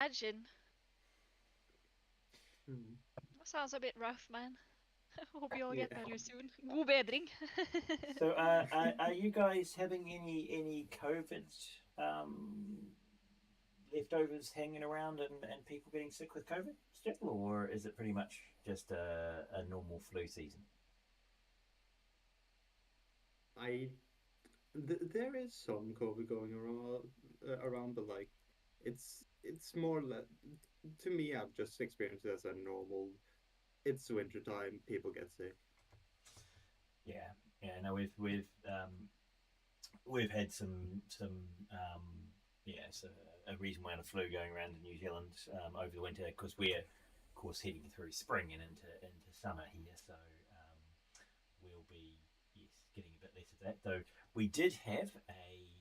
imagine. Hmm. That sounds a bit rough, man. Hope you all Yeah. get better soon. God bedring. So, are you guys having any COVID leftovers hanging around and people getting sick with COVID still, or is it pretty much just a normal flu season? I there is some COVID going around, but like it's more like to me, I've just experienced it as a normal. It's winter time, people get sick. Yeah, yeah. No, we've had some yeah, so a reasonable amount of flu going around in New Zealand over the winter because we're of course heading through spring and into summer here, so we'll be yes getting a bit less of that. Though we did have a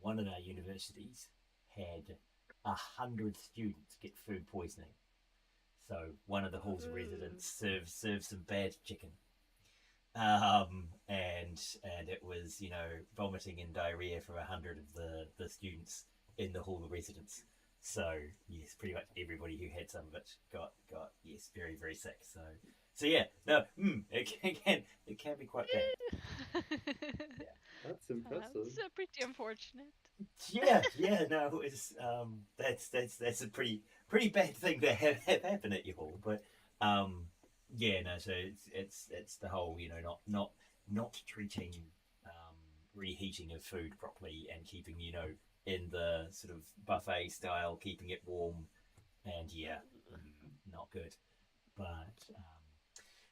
one of our universities had 100 students get food poisoning. So one of the hall's residents served some bad chicken, and it was vomiting and diarrhea for 100 of the students in the hall of residence. So yes, pretty much everybody who had some of it got yes very very sick. So yeah, no, it can be quite bad. Yeah. That's impressive. That's pretty unfortunate. Yeah, no, it's that's a pretty bad thing to have happen at your hall, but um, yeah, no, so it's the whole not treating um, reheating of food properly and keeping in the sort of buffet style, keeping it warm, and yeah, not good. But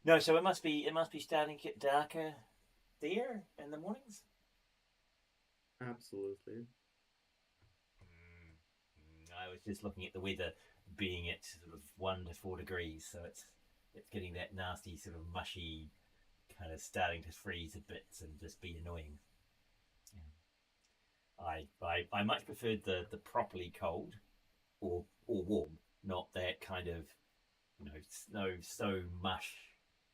no, so it must be starting to get darker there in the mornings. Absolutely. I was just looking at the weather being at sort of 1 to 4 degrees, so it's getting that nasty sort of mushy kind of starting to freeze a bit and just be annoying. Yeah. I much preferred the properly cold or warm, not that kind of snow so mush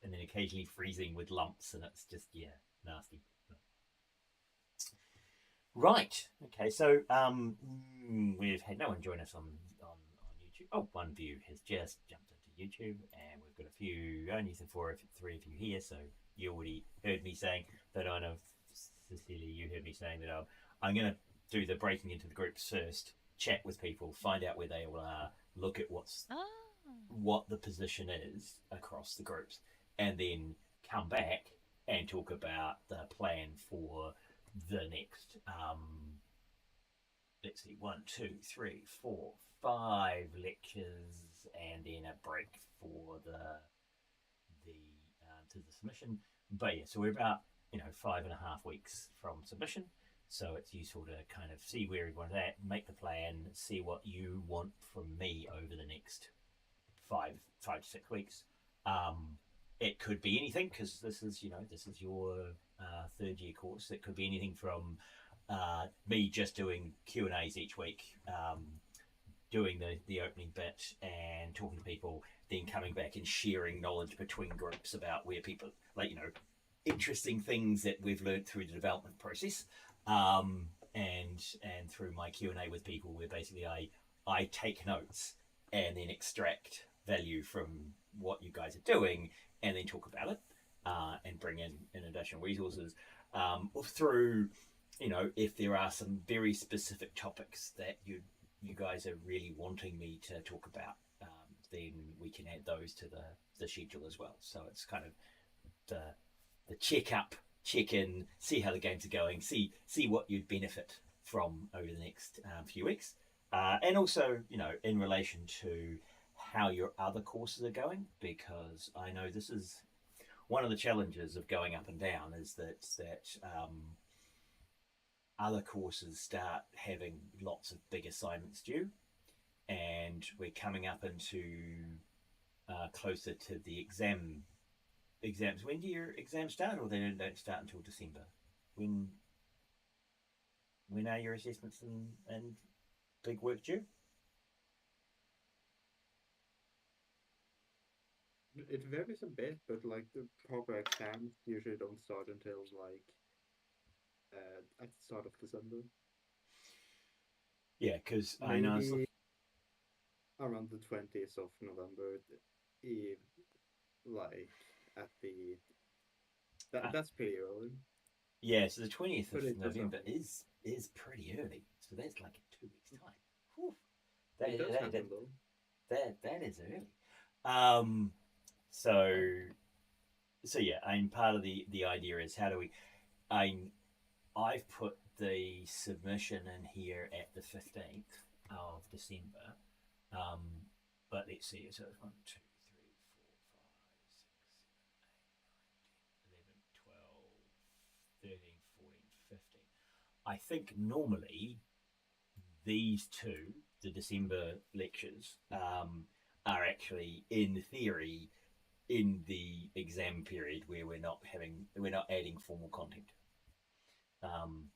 and then occasionally freezing with lumps and it's just yeah nasty. Right. Okay. So we've had no one join us on YouTube. Oh, one view has just jumped into YouTube, and we've got a few only three of you here. So you already heard me saying that. I know Cecilia, you heard me saying that I'm going to do the breaking into the groups first, chat with people, find out where they all are, look at Ah. what the position is across the groups, and then come back and talk about the plan for the next let's see, 1, 2, 3, 4, 5 lectures, and then a break for the to the submission. But yeah, so we're about 5.5 weeks from submission. So it's useful to kind of see where everyone's at, make the plan, see what you want from me over the next 5 to 6 weeks. Um, it could be anything because this is your third year course. It could be anything from me just doing Q&As each week, doing the opening bit and talking to people, then coming back and sharing knowledge between groups about where people interesting things that we've learned through the development process, and through my Q&A with people, where basically I take notes and then extract value from what you guys are doing, and then talk about it, and bring in additional resources, through if there are some very specific topics that you guys are really wanting me to talk about, then we can add those to the schedule as well. So it's kind of the check up, check in, see how the games are going, see what you'd benefit from over the next few weeks, and also in relation to how your other courses are going, because I know this is one of the challenges of going up and down is that other courses start having lots of big assignments due, and we're coming up into closer to the exams. When do your exams start, or they don't start until December? When when are your assessments and big work due? It varies a bit, but like the proper exams usually don't start until like at the start of December. Yeah, because I know I was Maybe looking. around the 20th of November, e- like at the that's pretty early, Yeah, so the 20th of but it does November happen. is pretty early. So that's like in 2 weeks' time. Whew. It does That, that, happen though. that is early. Um, so so yeah, I mean, part of the idea is how do we? I I've put the submission in here at the 15th of December. Um, but let's see, so it's 1, 2, 3, 4, 5, 6, 7, 8, 9, 10, 11, 12, 13, 14, 15. I think normally these two, the December lectures, are actually in theory in the exam period where we're not adding formal content. Um,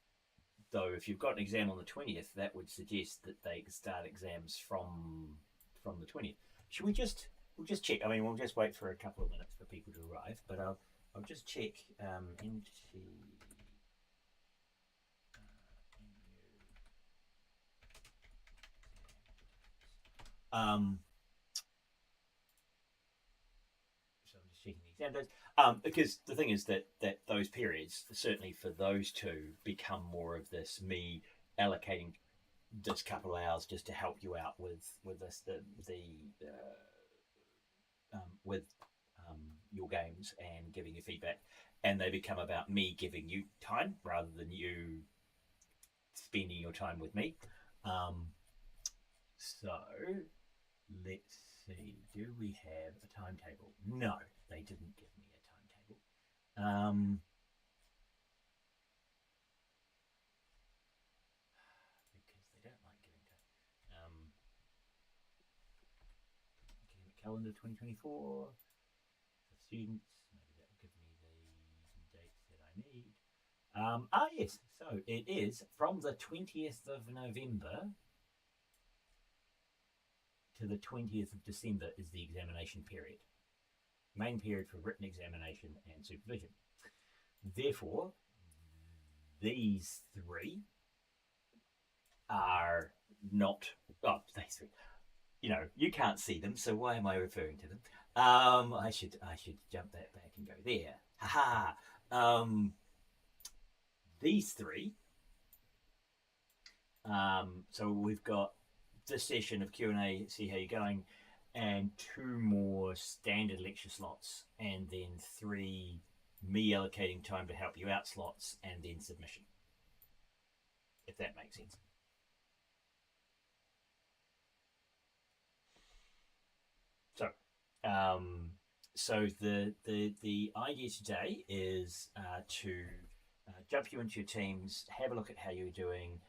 though if you've got an exam on the 20th, that would suggest that they start exams from the 20th. Should we just we'll just check? I mean, we'll just wait for a couple of minutes for people to arrive, but I'll just check NT. Um, so I'm just checking the exam dates. Because the thing is that those periods, certainly for those two, become more of this me allocating this couple of hours just to help you out with this with your games and giving you feedback, and they become about me giving you time rather than you spending your time with me. Um, so let's see. Do we have a timetable? No, they didn't give me a timetable. Because they don't like giving time. Academic calendar 2024 for students. Maybe that will give me the dates that I need. Yes. So it is from the 20th of November to the 20th of December is the examination period. Main period for written examination and supervision. Therefore, these three are not. Oh, these three. You know, you can't see them, so why am I referring to them? I should jump that back and go there. Ha ha. These three. So we've got this session of Q&A, see how you're going, and two more standard lecture slots, and then three me allocating time to help you out slots, and then submission, if that makes sense. So, um, the idea today is to jump you into your teams, have a look at how you're doing,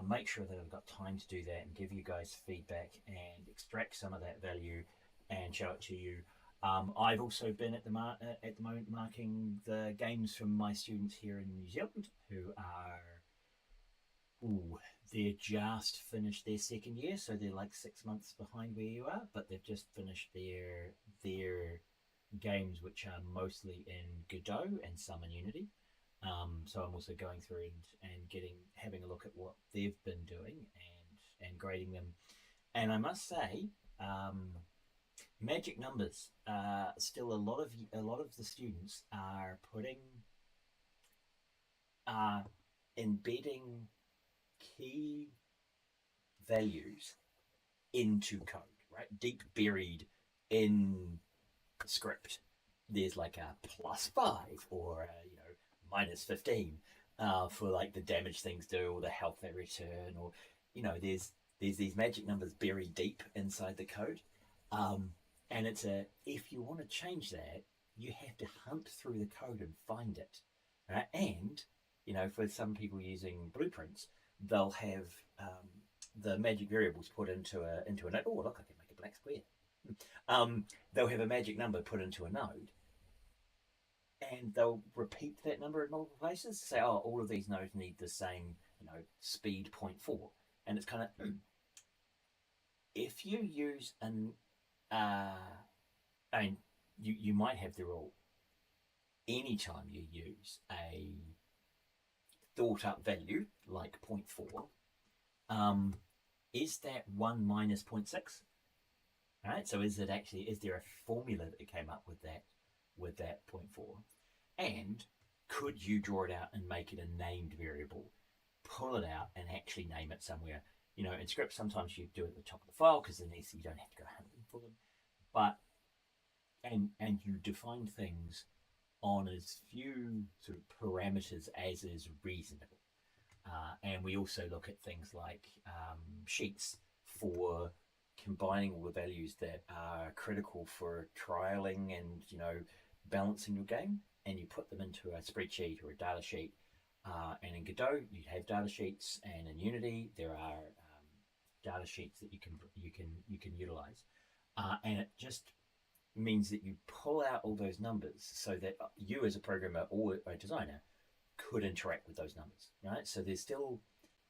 make sure that I've got time to do that, and give you guys feedback and extract some of that value and show it to you. I've also been at the moment marking the games from my students here in New Zealand who are ooh, they're just finished their second year, so they're like 6 months behind where you are, but they've just finished their games, which are mostly in Godot and some in Unity. So I'm also going through and having a look at what they've been doing and grading them. And I must say, magic numbers. Still, a lot of the students are embedding key values into code, right? Deep buried in script. There's like a +5 or -15 for like the damage things do or the health they return, or there's these magic numbers buried deep inside the code. And if you want to change that, you have to hunt through the code and find it, right? And for some people using blueprints, they'll have the magic variables put into a node. Oh, look, I can make a black square. They'll have a magic number put into a node, and they'll repeat that number in multiple places. Say, oh, all of these nodes need the same, speed 0.4, and it's kind of if you use I mean, you might have the rule. Anytime you use a thought up value like 0.4, is that 1 minus 0.6? Right? So is there a formula that came up with that 0.4? And could you draw it out and make it a named variable, pull it out and actually name it somewhere? In script, sometimes you do it at the top of the file because then you don't have to go hunting for them. But and you define things on as few sort of parameters as is reasonable. And we also look at things like sheets for combining all the values that are critical for trialing and balancing your game, and you put them into a spreadsheet or a data sheet. And in Godot, you have data sheets, and in Unity, there are data sheets that you can utilize, and it just means that you pull out all those numbers so that you, as a programmer or a designer, could interact with those numbers, right? So there's still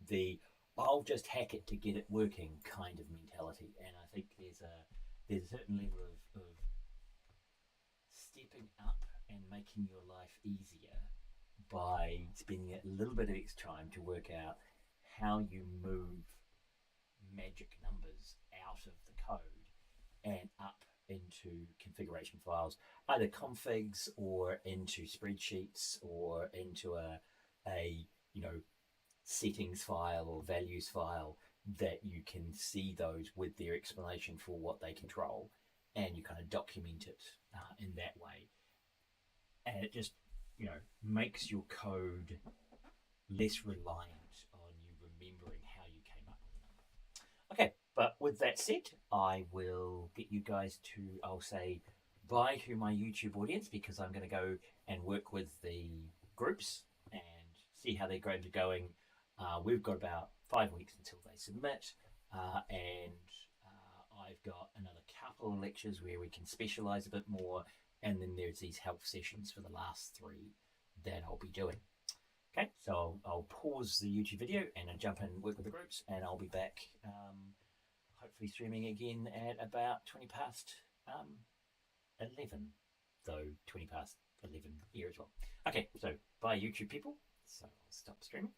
the I'll just hack it to get it working kind of mentality, and I think there's a certain level of stepping up and making your life easier by spending a little bit of extra time to work out how you move magic numbers out of the code and up into configuration files, either configs or into spreadsheets or into a settings file or values file, that you can see those with their explanation for what they control, and you kind of document it in that way, and it just makes your code less reliant on you remembering how you came up with a number. Okay, but with that said, I will get you guys to, I'll say bye to my YouTube audience, because I'm going to go and work with the groups and see how they're going. We've got about 5 weeks until they submit, and I've got another couple of lectures where we can specialize a bit more, and then there's these help sessions for the last 3 that I'll be doing. Okay, so I'll pause the YouTube video and I'll jump in and work with the groups, and I'll be back hopefully streaming again at about 20 past 11, though 20 past 11 here as well. Okay, so bye YouTube people. So I'll stop streaming.